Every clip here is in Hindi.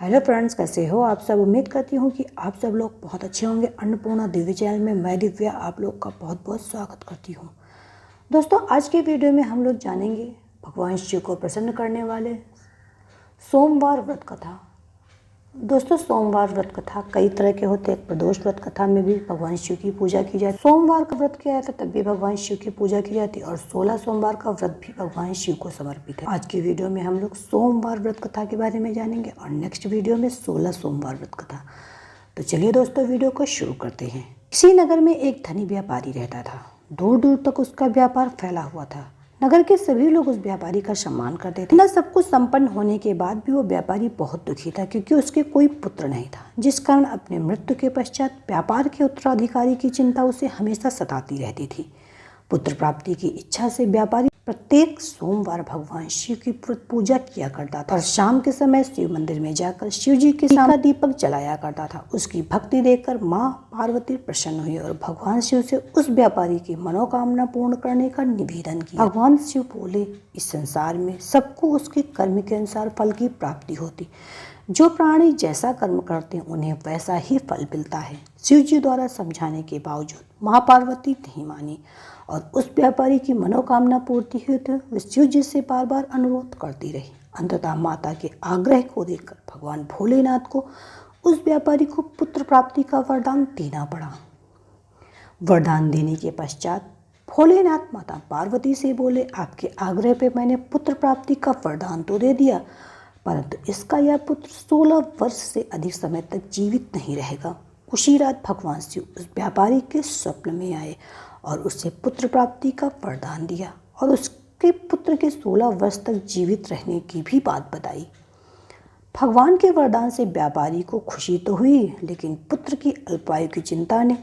हेलो फ्रेंड्स, कैसे हो आप सब। उम्मीद करती हूँ कि आप सब लोग बहुत अच्छे होंगे। अन्नपूर्णा दिव्य चैनल में मैं दिव्या आप लोग का बहुत बहुत स्वागत करती हूँ। दोस्तों, आज के वीडियो में हम लोग जानेंगे भगवान शिव को प्रसन्न करने वाले सोमवार व्रत कथा। दोस्तों, सोमवार व्रत कथा कई तरह के होते हैं। प्रदोष व्रत कथा में भी भगवान शिव की पूजा की जाती है। सोमवार का व्रत किया जाता है तब भी भगवान शिव की पूजा की जाती है और 16 सोमवार का व्रत भी भगवान शिव को समर्पित है। आज की वीडियो में हम लोग सोमवार व्रत कथा के बारे में जानेंगे और नेक्स्ट वीडियो में 16 सोमवार व्रत कथा। तो चलिए दोस्तों, वीडियो को शुरू करते हैं। इसी नगर में एक धनी व्यापारी रहता था। दूर दूर तक उसका व्यापार फैला हुआ था। नगर के सभी लोग उस व्यापारी का सम्मान करते थे। न सब कुछ संपन्न होने के बाद भी वो व्यापारी बहुत दुखी था, क्योंकि उसके कोई पुत्र नहीं था, जिस कारण अपने मृत्यु के पश्चात व्यापार के उत्तराधिकारी की चिंता उसे हमेशा सताती रहती थी। पुत्र प्राप्ति की इच्छा से व्यापारी प्रत्येक सोमवार भगवान शिव की पूजा किया करता था और शाम के समय शिव मंदिर में जाकर शिव जी के सामने दीपक जलाया करता था। उसकी भक्ति देखकर माँ पार्वती प्रसन्न हुई और भगवान शिव से उस व्यापारी की मनोकामना पूर्ण करने का निवेदन किया। भगवान शिव बोले, इस संसार में सबको उसके कर्म के अनुसार फल की प्राप्ति होती। जो प्राणी जैसा कर्म करते हैं उन्हें वैसा ही फल मिलता है। शिव जी द्वारा समझाने के बावजूद माँ पार्वती नहीं मानी और उस व्यापारी की मनोकामना पूर्ति हुई तो वे शिव जी से बार बार अनुरोध करती रही। अंततः माता के आग्रह को देखकर भगवान भोलेनाथ को उस व्यापारी को पुत्र प्राप्ति का वरदान देना पड़ा। वरदान देने के पश्चात भोलेनाथ माता पार्वती से बोले, आपके आग्रह पे मैंने पुत्र प्राप्ति का वरदान तो दे दिया, परंतु इसका यह पुत्र 16 वर्ष से अधिक समय तक जीवित नहीं रहेगा। उसी रात भगवान शिव उस व्यापारी के स्वप्न में आए और उसे पुत्र प्राप्ति का वरदान दिया और उसके पुत्र के 16 वर्ष तक जीवित रहने की भी बात बताई। भगवान के वरदान से व्यापारी को खुशी तो हुई, लेकिन पुत्र की अल्पायु की चिंता ने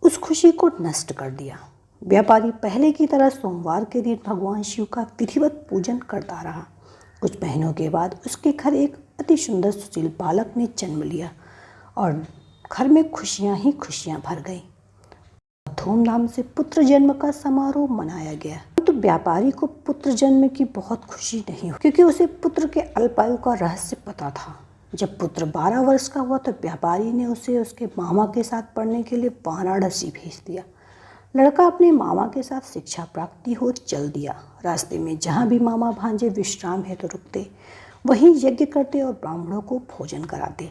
उस खुशी को नष्ट कर दिया। व्यापारी पहले की तरह सोमवार के दिन भगवान शिव का विधिवत पूजन करता रहा। कुछ महीनों के बाद उसके घर एक अति सुंदर सुशील बालक ने जन्म लिया और घर में खुशियां ही खुशियां भर गई। धूमधाम से पुत्र जन्म का समारोह मनाया गया। तो व्यापारी को पुत्र जन्म की बहुत खुशी नहीं हुई, क्योंकि उसे पुत्र के अल्पायु का रहस्य पता था। जब पुत्र 12 वर्ष का हुआ तो व्यापारी ने उसे उसके मामा के साथ पढ़ने के लिए वाराणसी भेज दिया। लड़का अपने मामा के साथ शिक्षा प्राप्ति हो चल दिया। रास्ते में जहाँ भी मामा भांजे विश्राम हेतु रुकते, वहीं यज्ञ करते और ब्राह्मणों को भोजन कराते।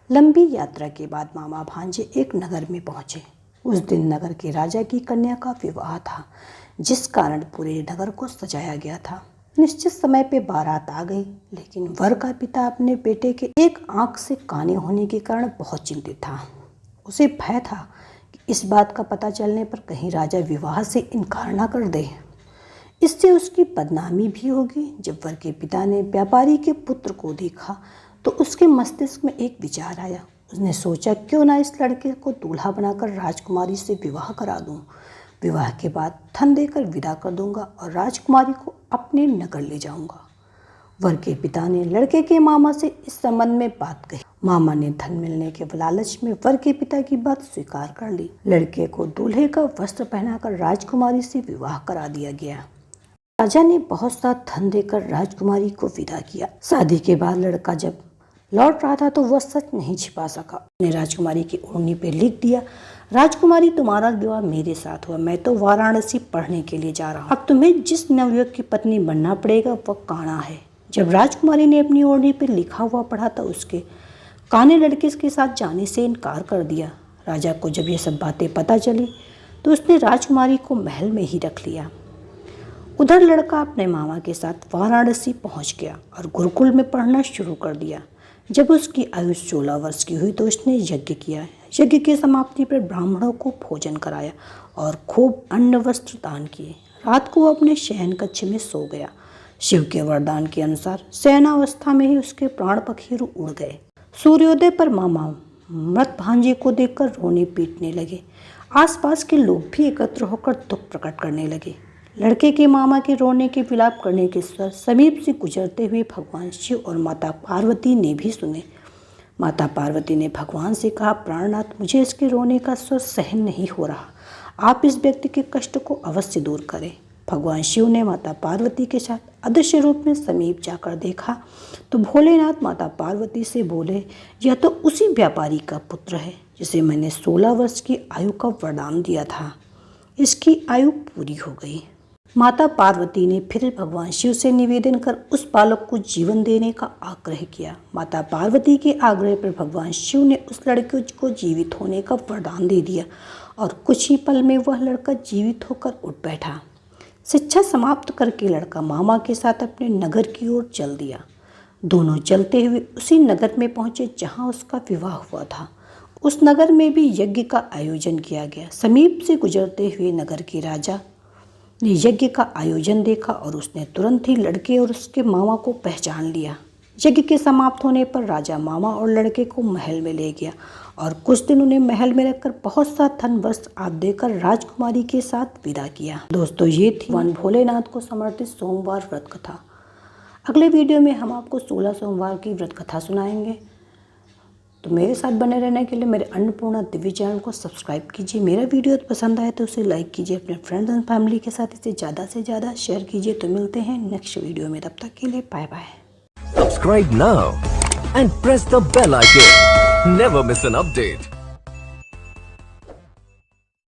लंबी यात्रा के बाद मामा भांजे एक नगर में पहुँचे। उस दिन नगर के राजा की कन्या का विवाह था, जिस कारण पूरे नगर को सजाया गया था। निश्चित समय पे बारात आ गई, लेकिन वर का पिता अपने बेटे के एक आंख से काने होने के कारण बहुत चिंतित था। उसे भय था कि इस बात का पता चलने पर कहीं राजा विवाह से इनकार न कर दे। इससे उसकी बदनामी भी होगी। जब वर के पिता ने व्यापारी के पुत्र को देखा तो उसके मस्तिष्क में एक विचार आया। उसने सोचा, क्यों ना इस लड़के को दूल्हा बनाकर राजकुमारी से विवाह करा दूं। विवाह के बाद धन देकर विदा कर दूंगा और राजकुमारी को अपने नगर ले जाऊंगा। वर के पिता ने लड़के के मामा से इस संबंध में बात कही। मामा ने धन मिलने के लालच में वर के पिता की बात स्वीकार कर ली। लड़के को दूल्हे का वस्त्र पहनाकर राजकुमारी से विवाह करा दिया गया। राजा ने बहुत सा धन देकर राजकुमारी को विदा किया। शादी के बाद लड़का जब लौट रहा था तो वह सच नहीं छिपा सका। उसने राजकुमारी की ओढ़नी पे लिख दिया, राजकुमारी तुम्हारा विवाह मेरे साथ हुआ। मैं तो वाराणसी पढ़ने के लिए जा रहा हूँ। अब तुम्हें जिस नवयुवक की पत्नी बनना पड़ेगा वह काना है। जब राजकुमारी ने अपनी ओढ़नी पे लिखा हुआ पढ़ा तो उसके काने लड़के के साथ जाने से इनकार कर दिया। राजा को जब ये सब बातें पता चली तो उसने राजकुमारी को महल में ही रख लिया। उधर लड़का अपने मामा के साथ वाराणसी पहुँच गया और गुरुकुल में पढ़ना शुरू कर दिया। जब उसकी आयु 16 वर्ष की हुई तो उसने यज्ञ किया। यज्ञ की समाप्ति पर ब्राह्मणों को भोजन कराया और खूब अन्न वस्त्र दान किए। रात को वो अपने शयन कक्ष में सो गया। शिव के वरदान के अनुसार शयनावस्था में ही उसके प्राण पखेरु उड़ गए। सूर्योदय पर मामा मृत भांजे को देखकर रोने पीटने लगे। आसपास के लोग भी एकत्र होकर दुख प्रकट करने लगे। लड़के के मामा के रोने के विलाप करने के स्वर समीप से गुजरते हुए भगवान शिव और माता पार्वती ने भी सुने। माता पार्वती ने भगवान से कहा, प्राणनाथ, मुझे इसके रोने का स्वर सहन नहीं हो रहा। आप इस व्यक्ति के कष्ट को अवश्य दूर करें। भगवान शिव ने माता पार्वती के साथ अदृश्य रूप में समीप जाकर देखा तो भोलेनाथ माता पार्वती से बोले, यह तो उसी व्यापारी का पुत्र है जिसे मैंने 16 वर्ष की आयु का वरदान दिया था। इसकी आयु पूरी हो गई। माता पार्वती ने फिर भगवान शिव से निवेदन कर उस बालक को जीवन देने का आग्रह किया। माता पार्वती के आग्रह पर भगवान शिव ने उस लड़के को जीवित होने का वरदान दे दिया और कुछ ही पल में वह लड़का जीवित होकर उठ बैठा। शिक्षा समाप्त करके लड़का मामा के साथ अपने नगर की ओर चल दिया। दोनों चलते हुए उसी नगर में पहुंचे जहां उसका विवाह हुआ था। उस नगर में भी यज्ञ का आयोजन किया गया। समीप से गुजरते हुए नगर के राजा ने यज्ञ का आयोजन देखा और उसने तुरंत ही लड़के और उसके मामा को पहचान लिया। यज्ञ के समाप्त होने पर राजा मामा और लड़के को महल में ले गया और कुछ दिन उन्हें महल में रखकर बहुत सा धन वस्त्र आदि देकर राजकुमारी के साथ विदा किया। दोस्तों, ये थी भगवान भोलेनाथ को समर्पित सोमवार व्रत कथा। अगले वीडियो में हम आपको 16 सोमवार की व्रत कथा सुनाएंगे। तो मेरे साथ बने रहने के लिए मेरे अन्नपूर्णा दिव्य चैनल को सब्सक्राइब कीजिए। मेरा वीडियो पसंद आए तो उसे लाइक कीजिए, अपने फ्रेंड्स एंड फैमिली के साथ इसे ज़्यादा से ज़्यादा शेयर कीजिए। तो मिलते हैं नेक्स्ट वीडियो में, तब तक के लिए bye bye. Subscribe now and press the bell icon. Never miss an update.